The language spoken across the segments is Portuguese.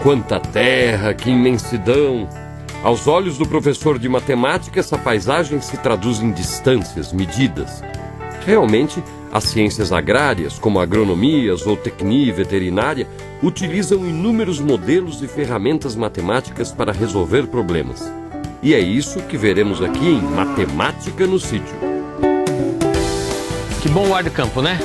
Quanta terra, que imensidão! Aos olhos do professor de matemática, essa paisagem se traduz em distâncias, medidas. Realmente, as ciências agrárias, como agronomia, zootecnia e veterinária, utilizam inúmeros modelos e ferramentas matemáticas para resolver problemas. E é isso que veremos aqui em Matemática no Sítio. Que bom o ar de campo, né?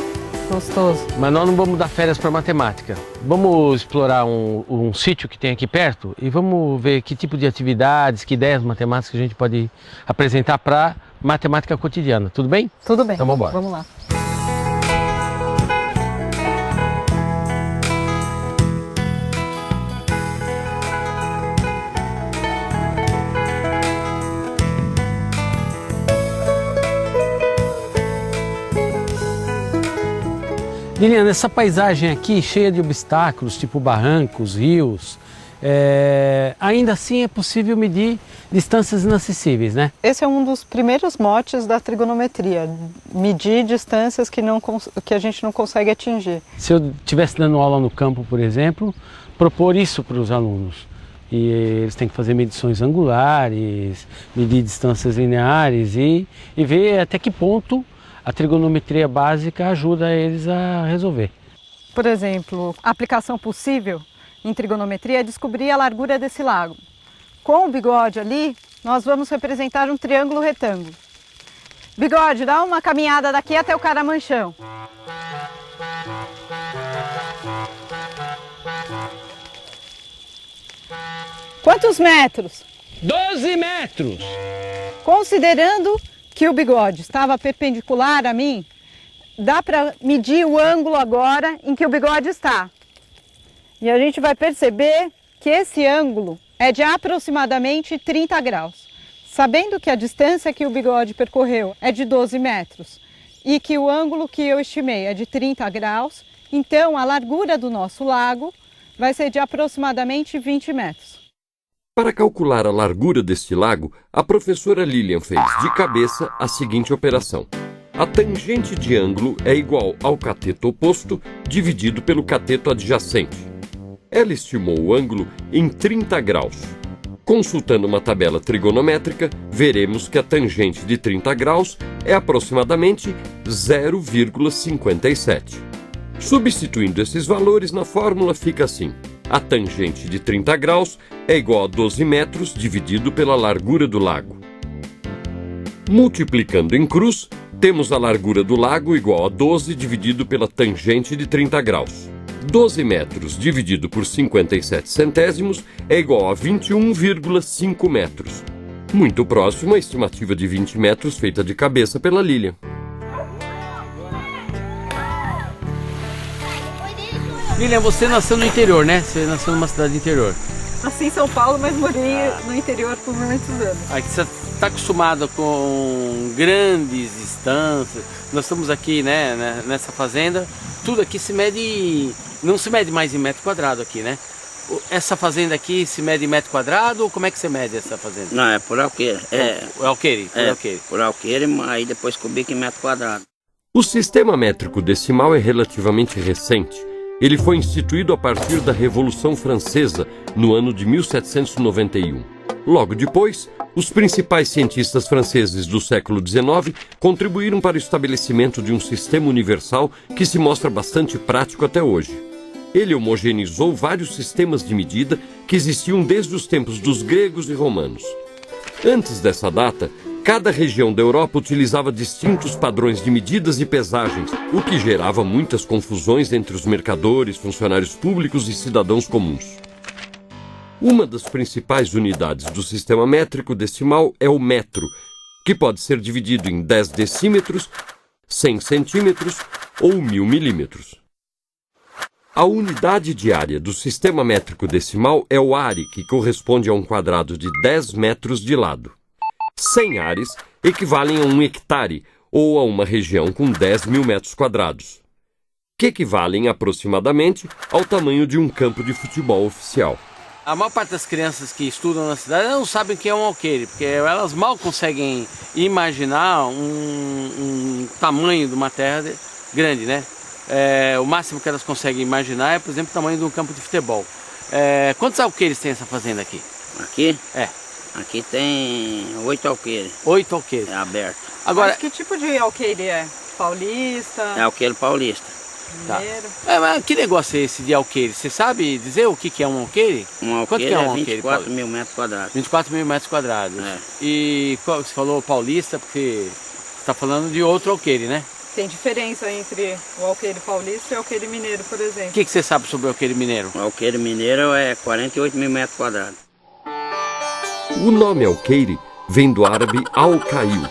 Gostoso. Mas nós não vamos dar férias para matemática. Vamos explorar um sítio que tem aqui perto e vamos ver que tipo de atividades, que ideias matemáticas a gente pode apresentar para matemática cotidiana. Tudo bem? Tudo bem. Então vamos embora. Vamos lá. Liliana, essa paisagem aqui cheia de obstáculos, tipo barrancos, rios, ainda assim é possível medir distâncias inacessíveis, né? Esse é um dos primeiros motes da trigonometria, medir distâncias que a gente não consegue atingir. Se eu estivesse dando aula no campo, por exemplo, propor isso para os alunos. E eles têm que fazer medições angulares, medir distâncias lineares e ver até que ponto a trigonometria básica ajuda eles a resolver. Por exemplo, a aplicação possível em trigonometria é descobrir a largura desse lago. Com o Bigode ali, nós vamos representar um triângulo retângulo. Bigode, dá uma caminhada daqui até o Caramanchão. Quantos metros? 12 metros! Considerando que o Bigode estava perpendicular a mim, dá para medir o ângulo agora em que o Bigode está. E a gente vai perceber que esse ângulo é de aproximadamente 30 graus. Sabendo que a distância que o Bigode percorreu é de 12 metros e que o ângulo que eu estimei é de 30 graus, então a largura do nosso lago vai ser de aproximadamente 20 metros. Para calcular a largura deste lago, a professora Lilian fez de cabeça a seguinte operação. A tangente de ângulo é igual ao cateto oposto dividido pelo cateto adjacente. Ela estimou o ângulo em 30 graus. Consultando uma tabela trigonométrica, veremos que a tangente de 30 graus é aproximadamente 0,57. Substituindo esses valores na fórmula fica assim. A tangente de 30 graus é igual a 12 metros dividido pela largura do lago. Multiplicando em cruz, temos a largura do lago igual a 12 dividido pela tangente de 30 graus. 12 metros dividido por 57 centésimos é igual a 21,5 metros. Muito próximo à estimativa de 20 metros feita de cabeça pela Lilian. Lilian, você nasceu no interior, né? Você nasceu numa cidade do interior. Nasci em São Paulo, mas morei no interior por muitos anos. Aqui você está acostumado com grandes distâncias. Nós estamos aqui, né, nessa fazenda. Tudo aqui se mede, não se mede mais em metro quadrado aqui, né? Essa fazenda aqui se mede em metro quadrado ou como é que você mede essa fazenda? Não, é por alqueire. É alqueire, por alqueire. Por alqueire, aí depois cubica em metro quadrado. O sistema métrico decimal é relativamente recente. Ele foi instituído a partir da Revolução Francesa, no ano de 1791. Logo depois, os principais cientistas franceses do século XIX contribuíram para o estabelecimento de um sistema universal que se mostra bastante prático até hoje. Ele homogeneizou vários sistemas de medida que existiam desde os tempos dos gregos e romanos. Antes dessa data, cada região da Europa utilizava distintos padrões de medidas e pesagens, o que gerava muitas confusões entre os mercadores, funcionários públicos e cidadãos comuns. Uma das principais unidades do sistema métrico decimal é o metro, que pode ser dividido em 10 decímetros, 100 centímetros ou 1000 milímetros. A unidade diária do sistema métrico decimal é o are, que corresponde a um quadrado de 10 metros de lado. 100 ares equivalem a 1 hectare, ou a uma região com 10 mil metros quadrados, que equivalem aproximadamente ao tamanho de um campo de futebol oficial. A maior parte das crianças que estudam na cidade não sabem o que é um alqueire, porque elas mal conseguem imaginar um tamanho de uma terra grande, né? O máximo que elas conseguem imaginar é, por exemplo, o tamanho de um campo de futebol. Quantos alqueires tem essa fazenda aqui? Aqui? É. Aqui tem 8 alqueires. 8 alqueires. É aberto. Agora, Mas que tipo de alqueire é? Paulista? É alqueire paulista. tá. Mineiro? Mas que negócio é esse de alqueire? Você sabe dizer o que é um alqueire? Um Quanto alqueire que é um é alqueire, 24 Paulo? mil metros quadrados. 24 mil metros quadrados. É. E você falou paulista porque você está falando de outro alqueire, né? Tem diferença entre o alqueire paulista e o alqueire mineiro, por O exemplo? que você sabe sobre o alqueire mineiro? O alqueire mineiro é 48 mil metros quadrados. O nome alqueire vem do árabe al-kail.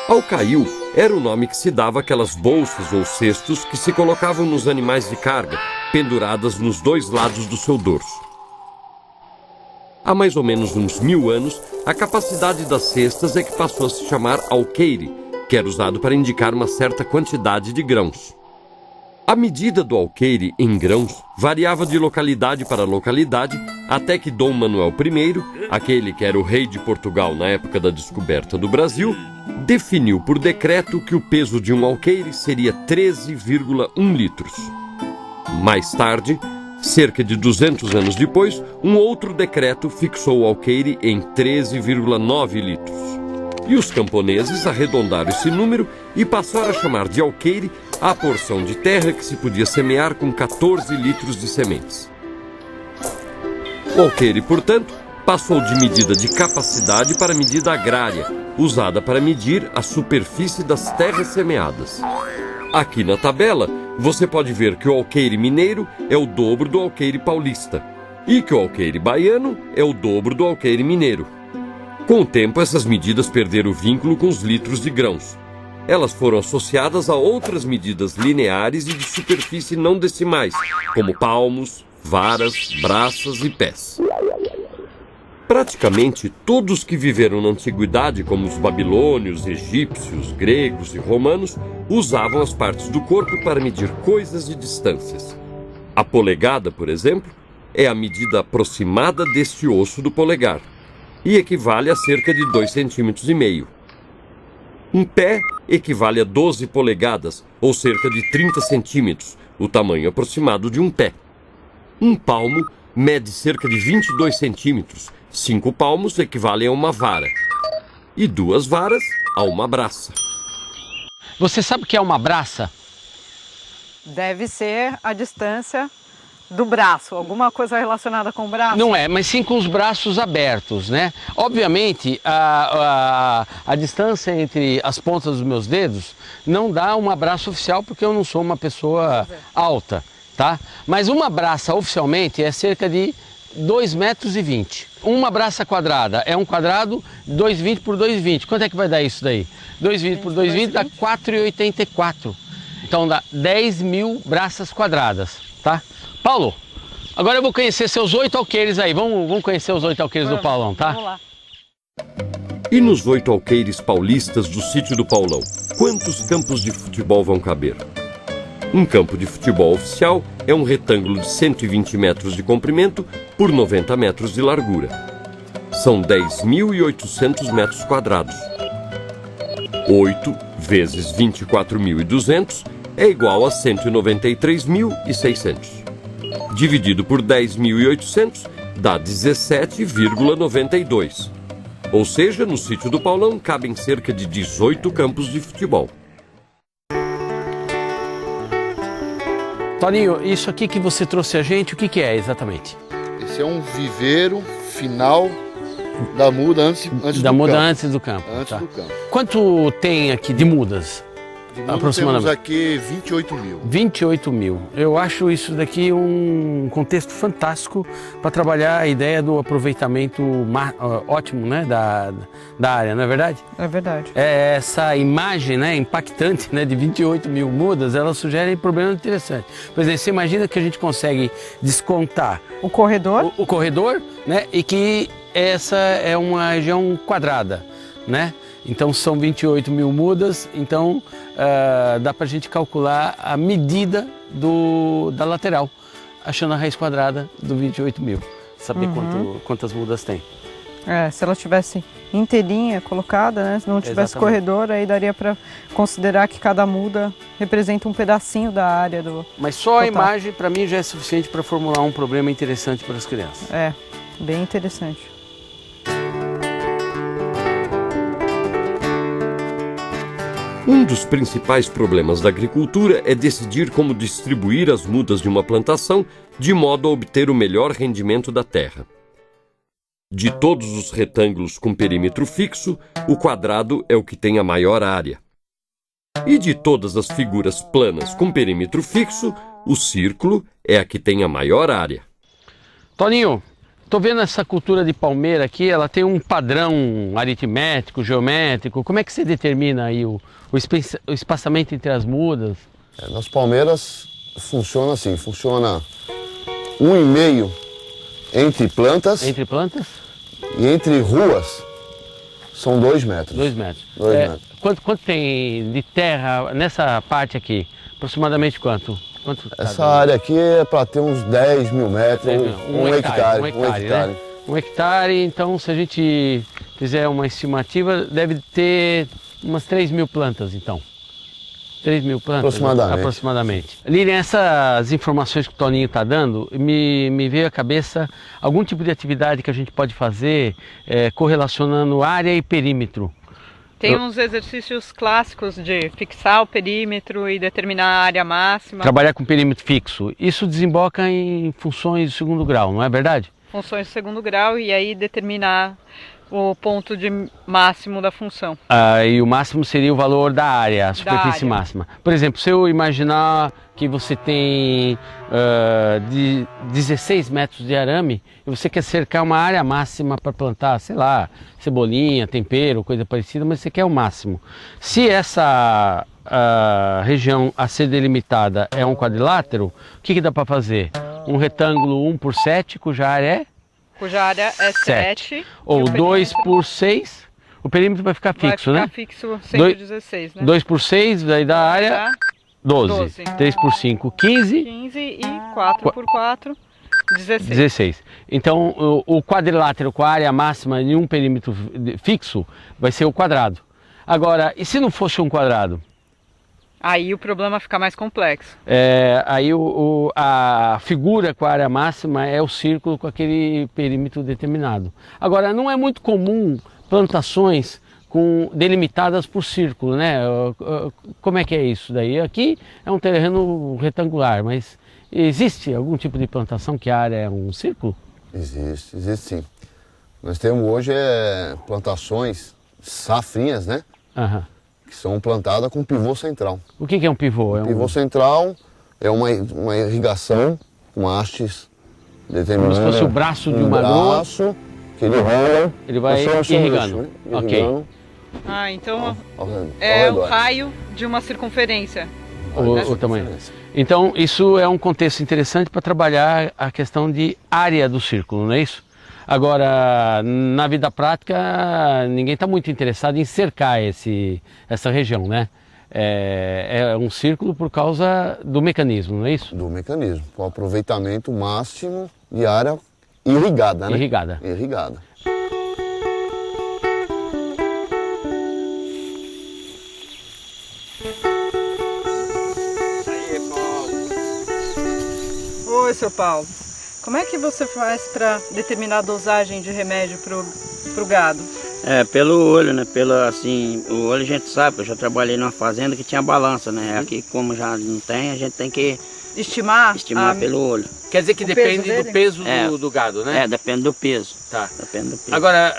Al-kail era o nome que se dava àquelas bolsas ou cestos que se colocavam nos animais de carga, penduradas nos dois lados do seu dorso. Há mais ou menos uns 1000 anos, a capacidade das cestas é que passou a se chamar alqueire, que era usado para indicar uma certa quantidade de grãos. A medida do alqueire em grãos variava de localidade para localidade, até que Dom Manuel I, aquele que era o rei de Portugal na época da descoberta do Brasil, definiu por decreto que o peso de um alqueire seria 13,1 litros. Mais tarde, cerca de 200 anos depois, um outro decreto fixou o alqueire em 13,9 litros. E os camponeses arredondaram esse número e passaram a chamar de alqueire a porção de terra que se podia semear com 14 litros de sementes. O alqueire, portanto, passou de medida de capacidade para medida agrária, usada para medir a superfície das terras semeadas. Aqui na tabela, você pode ver que o alqueire mineiro é o dobro do alqueire paulista e que o alqueire baiano é o dobro do alqueire mineiro. Com o tempo, essas medidas perderam o vínculo com os litros de grãos. Elas foram associadas a outras medidas lineares e de superfície não decimais, como palmos, varas, braças e pés. Praticamente todos que viveram na antiguidade, como os babilônios, egípcios, gregos e romanos, usavam as partes do corpo para medir coisas e distâncias. A polegada, por exemplo, é a medida aproximada deste osso do polegar e equivale a cerca de 2,5 cm. Um pé equivale a 12 polegadas, ou cerca de 30 centímetros, o tamanho aproximado de um pé. Um palmo mede cerca de 22 centímetros, 5 palmos equivalem a uma vara, e 2 varas a uma braça. Você sabe o que é uma braça? Deve ser a distância do braço, alguma coisa relacionada com o braço? Não é, mas sim com os braços abertos, né? Obviamente, a distância entre as pontas dos meus dedos não dá uma braça oficial, porque eu não sou uma pessoa alta, tá? Mas uma braça oficialmente é cerca de 2,20 metros. Uma braça quadrada é um quadrado 2,20 por 2,20. Quanto é que vai dar isso daí? 2,20 por 2,20 dá 4,84. Então dá 10 mil braças quadradas, tá? Paulo, agora eu vou conhecer seus 8 alqueires aí. Vamos conhecer os 8 alqueires do Paulão, tá? Vamos lá. E nos 8 alqueires paulistas do sítio do Paulão, quantos campos de futebol vão caber? Um campo de futebol oficial é um retângulo de 120 metros de comprimento por 90 metros de largura. São 10.800 metros quadrados. 8 vezes 24.200 é igual a 193.600. Dividido por 10.800 dá 17,92. Ou seja, no sítio do Paulão cabem cerca de 18 campos de futebol. Toninho, isso aqui que você trouxe a gente, o que é exatamente? Esse é um viveiro final da muda antes do campo. Antes do campo. Antes Tá. do campo. Quanto tem aqui de mudas? De muda Aproximadamente. temos aqui 28 mil. 28 mil. Eu acho isso daqui um contexto fantástico para trabalhar a ideia do aproveitamento ótimo, né, da área, não é verdade? É verdade. Essa imagem, né, impactante, né, de 28 mil mudas, ela sugere problemas interessantes. Por exemplo, você imagina que a gente consegue descontar O corredor? o corredor, né, e que essa é uma região quadrada, né? Então são 28 mil mudas, então dá para a gente calcular a medida da lateral, achando a raiz quadrada do 28 mil, saber quantas mudas tem. Se ela tivesse inteirinha colocada, né? Se não tivesse Exatamente. corredor, aí daria para considerar que cada muda representa um pedacinho da área do... Mas só a total. imagem para mim já é suficiente para formular um problema interessante para as crianças. É, bem interessante. Um dos principais problemas da agricultura é decidir como distribuir as mudas de uma plantação de modo a obter o melhor rendimento da terra. De todos os retângulos com perímetro fixo, o quadrado é o que tem a maior área. E de todas as figuras planas com perímetro fixo, o círculo é a que tem a maior área. Toninho, estou vendo essa cultura de palmeira aqui, ela tem um padrão aritmético, geométrico. Como é que você determina aí o espaçamento entre as mudas? Nas palmeiras funciona assim, funciona 1,5 entre plantas. Entre plantas? E entre ruas são 2 metros. 2 metros. 2 metros. Quanto tem de terra nessa parte aqui? Aproximadamente quanto? Essa área aqui é para ter uns 10 mil metros, um hectare. Né? 1 hectare, então se a gente fizer uma estimativa, deve ter umas 3 mil plantas, então. 3 mil plantas? Aproximadamente. Lilian, essas informações que o Toninho está dando, me veio à cabeça algum tipo de atividade que a gente pode fazer correlacionando área e perímetro. Tem uns exercícios clássicos de fixar o perímetro e determinar a área máxima. Trabalhar com perímetro fixo. Isso desemboca em funções de segundo grau, não é verdade? Funções de segundo grau e aí determinar o ponto de máximo da função. E o máximo seria o valor da área, a superfície máxima. Por exemplo, se eu imaginar que você tem 16 metros de arame e você quer cercar uma área máxima para plantar, sei lá, cebolinha, tempero, coisa parecida, mas você quer o máximo. Se essa região a ser delimitada é um quadrilátero, o que dá para fazer? Um retângulo 1 por 7, cuja área é 7. Ou 2 por 6, o perímetro vai ficar fixo, né? Vai ficar fixo 116, né? 2 por 6, daí da área 12. 3 por 5, 15. 15 e 4 por 4, 16. Então o quadrilátero com a área máxima de um perímetro fixo vai ser o quadrado. Agora, e se não fosse um quadrado? Aí o problema fica mais complexo. Aí a figura com a área máxima é o círculo com aquele perímetro determinado. Agora, não é muito comum plantações delimitadas por círculo, né? Como é que é isso daí? Aqui é um terreno retangular, mas existe algum tipo de plantação que a área é um círculo? Existe sim. Nós temos hoje plantações safrinhas, né? Aham. Que são plantadas com pivô central. O que é um pivô? Pivô central é uma irrigação com hastes determinando. Como se fosse o braço de uma grua. Que ele rola. Ele vai irrigando. Ok. Então é o raio de uma circunferência. O tamanho. Então isso é um contexto interessante para trabalhar a questão de área do círculo, não é isso? Agora, na vida prática, ninguém está muito interessado em cercar essa região, né? É um círculo por causa do mecanismo, não é isso? Do mecanismo, com o aproveitamento máximo de área irrigada, né? Irrigada. Oi, seu Paulo. Como é que você faz para determinar a dosagem de remédio pro gado? Pelo olho, né? O olho a gente sabe, eu já trabalhei numa fazenda que tinha balança, né? Aqui como já não tem, a gente tem que estimar pelo olho. Quer dizer que depende do peso do gado, né? Depende do peso. Tá. Depende do peso. Agora,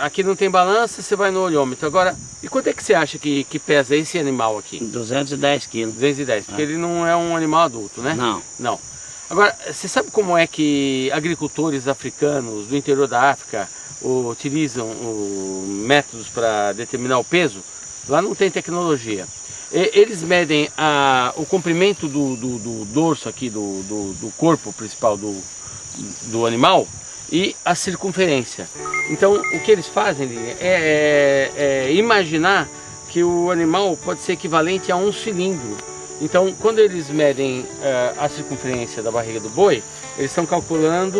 aqui não tem balança, você vai no olhômetro. Agora, e quanto é que você acha que pesa esse animal aqui? 210 quilos. 210, porque ele não é um animal adulto, né? Não. Agora, você sabe como é que agricultores africanos do interior da África utilizam métodos para determinar o peso? Lá não tem tecnologia. Eles medem o comprimento do dorso aqui, do corpo principal do animal e a circunferência. Então, o que eles fazem é imaginar que o animal pode ser equivalente a um cilindro. Então, quando eles medem a circunferência da barriga do boi, eles estão calculando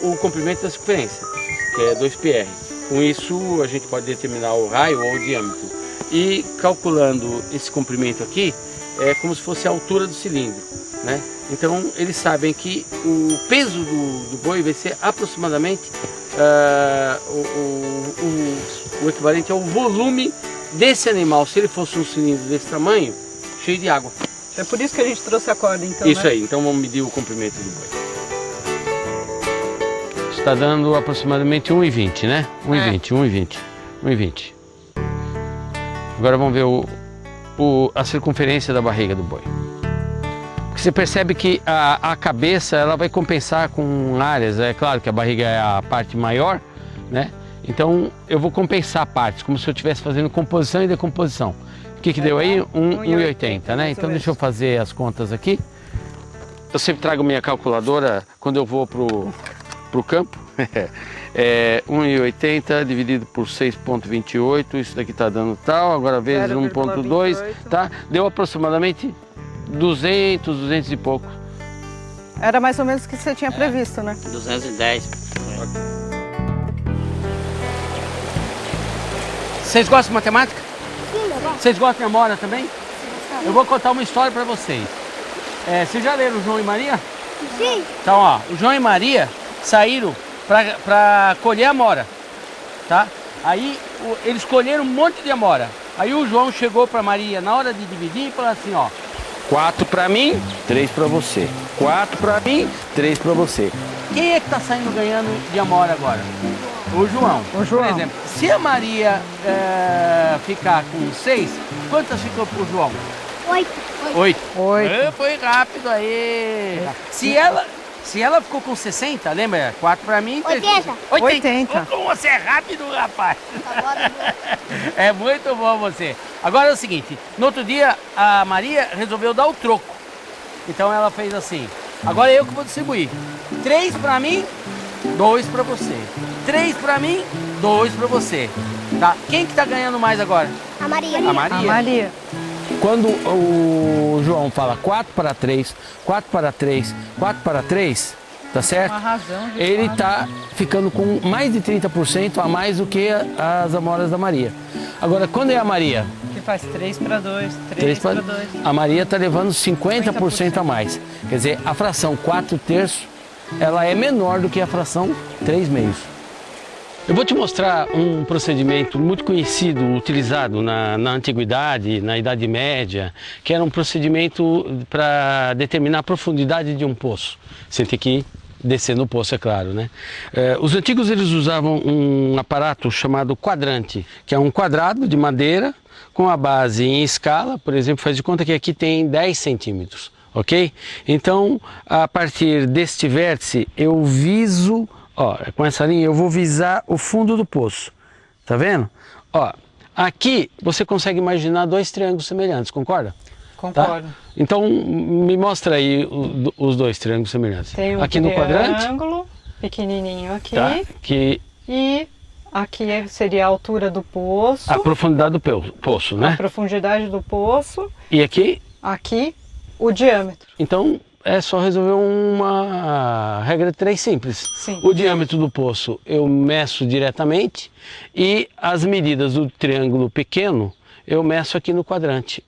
o comprimento da circunferência, que é 2πr. Com isso, a gente pode determinar o raio ou o diâmetro. E calculando esse comprimento aqui, é como se fosse a altura do cilindro, né? Então eles sabem que o peso do boi vai ser aproximadamente o equivalente ao volume desse animal, se ele fosse um cilindro desse tamanho, cheio de água. É por isso que a gente trouxe a corda, então, Isso né? aí, então vamos medir o comprimento do boi. Está dando aproximadamente 1,20, né? 1,20. Agora vamos ver a circunferência da barriga do boi. Você percebe que a cabeça ela vai compensar com áreas, é claro que a barriga é a parte maior, né? Então eu vou compensar partes, como se eu estivesse fazendo composição e decomposição. O que deu aí? 1,80, né? Então deixa eu fazer as contas aqui. Eu sempre trago minha calculadora quando eu vou pro campo. 1,80 dividido por 6,28, isso daqui está dando tal, agora vezes 1,2, tá? Deu aproximadamente 200 e pouco. Era mais ou menos o que você tinha previsto, né? 210. Vocês gostam de matemática? Sim, eu gosto. Vocês gostam de Amora também? Eu vou contar uma história para vocês. Vocês já leram o João e Maria? Sim. Então, ó, o João e Maria saíram para colher amora, tá? Aí eles colheram um monte de amora. Aí o João chegou para Maria na hora de dividir e falou assim, ó: 4 para mim, 3 para você. 4 para mim, 3 para você. Quem é que tá saindo ganhando de amora agora? O João. O João. Por exemplo, se a Maria ficar com 6, quantas ficou pro João? 8. Foi rápido aí. Se ela ficou com 60, lembra? 4 para mim, 80. 80. Como você é rápido, rapaz. É muito bom você. Agora é o seguinte, no outro dia a Maria resolveu dar o troco. Então ela fez assim: agora eu que vou distribuir. 3 para mim, 2 para você. 3 para mim, 2 para você. Tá? Quem que tá ganhando mais agora? A Maria. A Maria. A Maria. Quando o João fala 4 para 3, 4 para 3, 4 para 3, tá certo? Uma razão de Ele fato. tá ficando com mais de 30% a mais do que as amoras da Maria. Agora, quando é a Maria? Que faz 3 para 2, 3 para 2. A Maria tá levando 50% a mais. Quer dizer, a fração 4/3, ela é menor do que a fração 3/2. Eu vou te mostrar um procedimento muito conhecido, utilizado na antiguidade, na Idade Média, que era um procedimento para determinar a profundidade de um poço. Você tem que descer no poço, é claro, né? Os antigos eles usavam um aparato chamado quadrante, que é um quadrado de madeira com a base em escala. Por exemplo, faz de conta que aqui tem 10 centímetros, ok? Então, a partir deste vértice, eu viso... Ó, com essa linha eu vou visar o fundo do poço, tá vendo? Ó, aqui você consegue imaginar 2 triângulos semelhantes, concorda? Concordo. Tá? Então me mostra aí os 2 triângulos semelhantes. Tem um aqui no quadrante, triângulo pequenininho aqui, tá? Que e aqui seria a altura do poço, a profundidade do poço, a né? profundidade do poço, E aqui, o diâmetro. então é só resolver uma regra de 3 simples. Sim. O diâmetro do poço eu meço diretamente e as medidas do triângulo pequeno eu meço aqui no quadrante.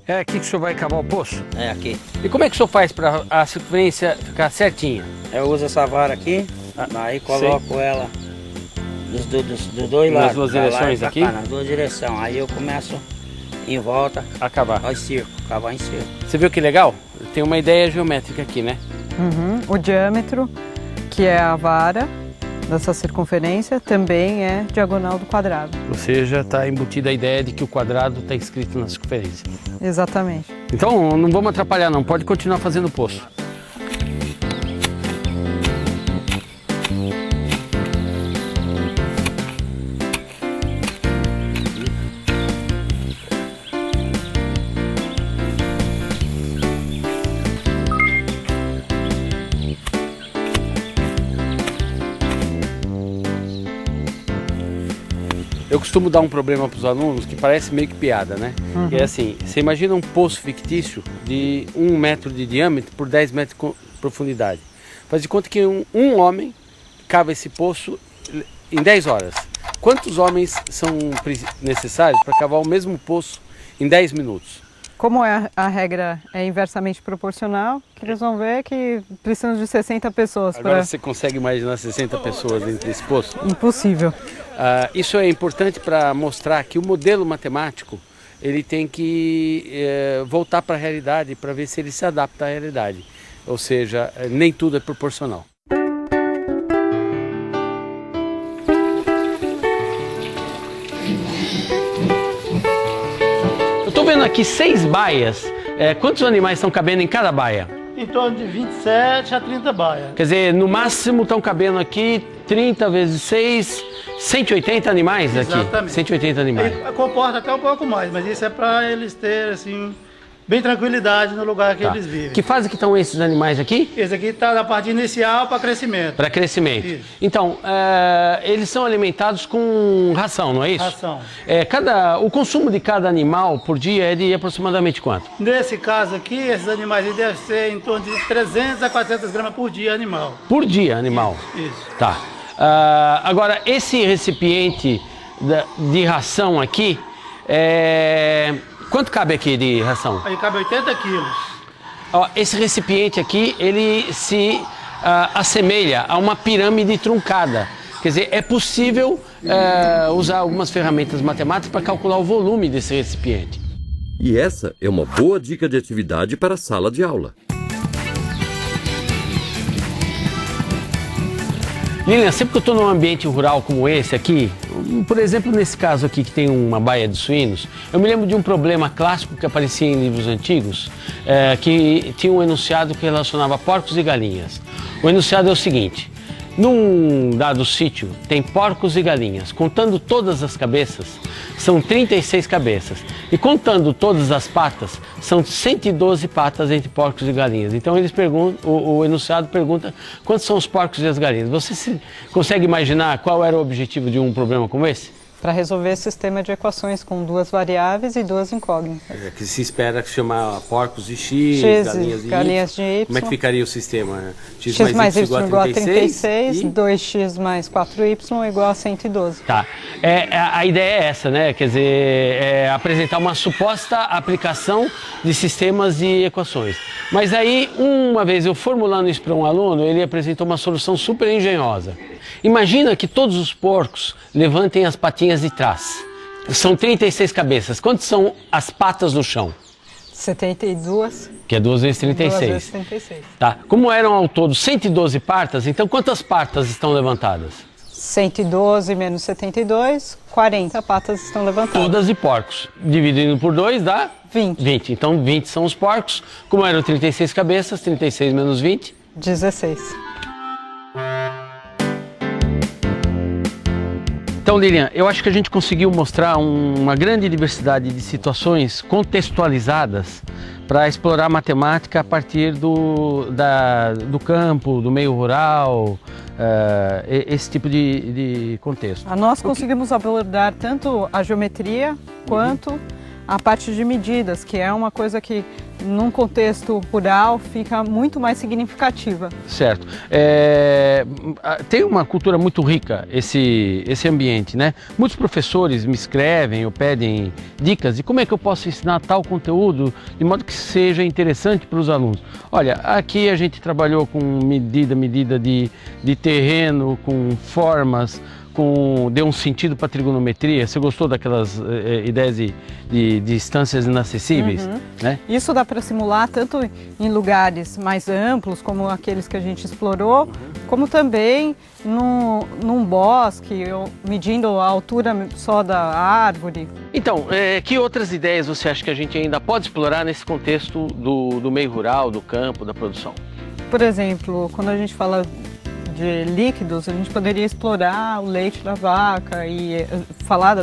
É aqui que o senhor vai cavar o poço? É aqui. E como é que o senhor faz para a circunferência ficar certinha? Eu uso essa vara aqui, aí coloco ela dos dois Nas lados. duas pra lá e direções pra aqui? cá, nas duas direções. Aí eu começo em volta, A cavar. ao circo, cavar em circo. Você viu que legal? Tem uma ideia geométrica aqui, né? O diâmetro, que é a vara dessa circunferência, também é diagonal do quadrado. Ou seja, está embutida a ideia de que o quadrado está inscrito na circunferência. Exatamente. Então não vamos atrapalhar não, pode continuar fazendo o poço. Eu costumo dar um problema para os alunos que parece meio que piada, né? Que é assim, você imagina um poço fictício de 1 metro de diâmetro por 10 metros de profundidade. Faz de conta que um homem cava esse poço em 10 horas. Quantos homens são necessários para cavar o mesmo poço em 10 minutos? como a regra é inversamente proporcional, que eles vão ver que precisam de 60 pessoas. Agora você consegue imaginar 60 pessoas dentro desse poço? Impossível. Isso é importante para mostrar que o modelo matemático ele tem que voltar para a realidade para ver se ele se adapta à realidade. Ou seja, nem tudo é proporcional. Estou vendo aqui 6 baias. Quantos animais estão cabendo em cada baia? Em torno de 27 a 30 baias. Quer dizer, no máximo estão cabendo aqui 30 vezes 6, 180 animais aqui. Exatamente. 180 animais. Ele comporta até um pouco mais, mas isso é para eles terem, assim, bem tranquilidade no lugar que eles vivem. Que fase que estão esses animais aqui? Esse aqui está na parte inicial para crescimento. Para crescimento. Isso. Então, eles são alimentados com ração, não é isso? Ração. O consumo de cada animal por dia é de aproximadamente quanto? Nesse caso aqui, esses animais aí devem ser em torno de 300 a 400 gramas por dia animal. Por dia, animal? Isso. Tá. Agora, esse recipiente de ração aqui, quanto cabe aqui de ração? Aí cabe 80 quilos. Ó, esse recipiente aqui, ele se assemelha a uma pirâmide truncada. Quer dizer, é possível usar algumas ferramentas matemáticas para calcular o volume desse recipiente. E essa é uma boa dica de atividade para a sala de aula. Lilian, sempre que eu estou num ambiente rural como esse aqui, por exemplo, nesse caso aqui que tem uma baía de suínos, eu me lembro de um problema clássico que aparecia em livros antigos, que tinha um enunciado que relacionava porcos e galinhas. O enunciado é o seguinte: num dado sítio tem porcos e galinhas, contando todas as cabeças, são 36 cabeças, e contando todas as patas, são 112 patas entre porcos e galinhas. Então eles perguntam, o enunciado pergunta quantos são os porcos e as galinhas. Você consegue imaginar qual era o objetivo de um problema como esse? Para resolver sistema de equações com 2 variáveis e 2 incógnitas. Que se espera que chamar porcos de X, galinhas de Y. Como é que ficaria o sistema? X mais Y igual a 36, 2x mais 4y igual a 112. Tá. A ideia é essa, né? Quer dizer, apresentar uma suposta aplicação de sistemas de equações. Mas aí, uma vez eu formulando isso para um aluno, ele apresentou uma solução super engenhosa. Imagina que todos os porcos levantem as patinhas de trás. São 36 cabeças. Quantas são as patas no chão? 72. Que é 2 vezes 36. 2 vezes 36. Tá. Como eram ao todo 112 patas, então quantas patas estão levantadas? 112 menos 72, 40 patas estão levantadas. Todas de porcos. Dividindo por 2 dá? 20. 20. Então 20 são os porcos. Como eram 36 cabeças, 36 menos 20? 16. Então, Lilian, eu acho que a gente conseguiu mostrar uma grande diversidade de situações contextualizadas para explorar matemática a partir do campo, do meio rural, esse tipo de contexto. Nós conseguimos abordar tanto a geometria quanto a parte de medidas, que é uma coisa que num contexto rural fica muito mais significativa. Certo. Tem uma cultura muito rica esse ambiente, né? Muitos professores me escrevem ou pedem dicas de como é que eu posso ensinar tal conteúdo de modo que seja interessante para os alunos. Olha, aqui a gente trabalhou com medida de terreno, com formas, deu um sentido para a trigonometria. Você gostou daquelas ideias de distâncias inacessíveis? Uhum. Né? Isso dá para simular tanto em lugares mais amplos, como aqueles que a gente explorou, como também num bosque, medindo a altura só da árvore. Então, que outras ideias você acha que a gente ainda pode explorar nesse contexto do meio rural, do campo, da produção? Por exemplo, quando a gente fala de líquidos, a gente poderia explorar o leite da vaca e falar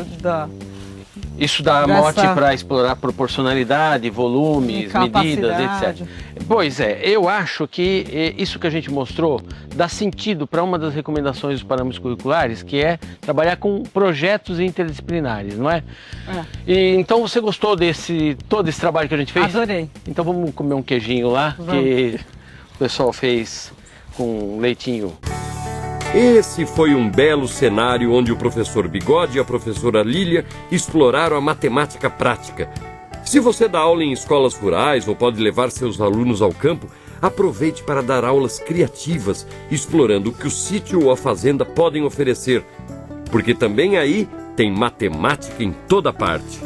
Isso dá mote para explorar proporcionalidade, volumes, medidas, etc. Pois é, eu acho que isso que a gente mostrou dá sentido para uma das recomendações dos parâmetros curriculares, que é trabalhar com projetos interdisciplinares, não é? E, então você gostou todo esse trabalho que a gente fez? Adorei. Então vamos comer um queijinho lá, que o pessoal fez com leitinho. Esse foi um belo cenário onde o professor Bigode e a professora Lília exploraram a matemática prática. Se você dá aula em escolas rurais ou pode levar seus alunos ao campo, aproveite para dar aulas criativas, explorando o que o sítio ou a fazenda podem oferecer, porque também aí tem matemática em toda parte.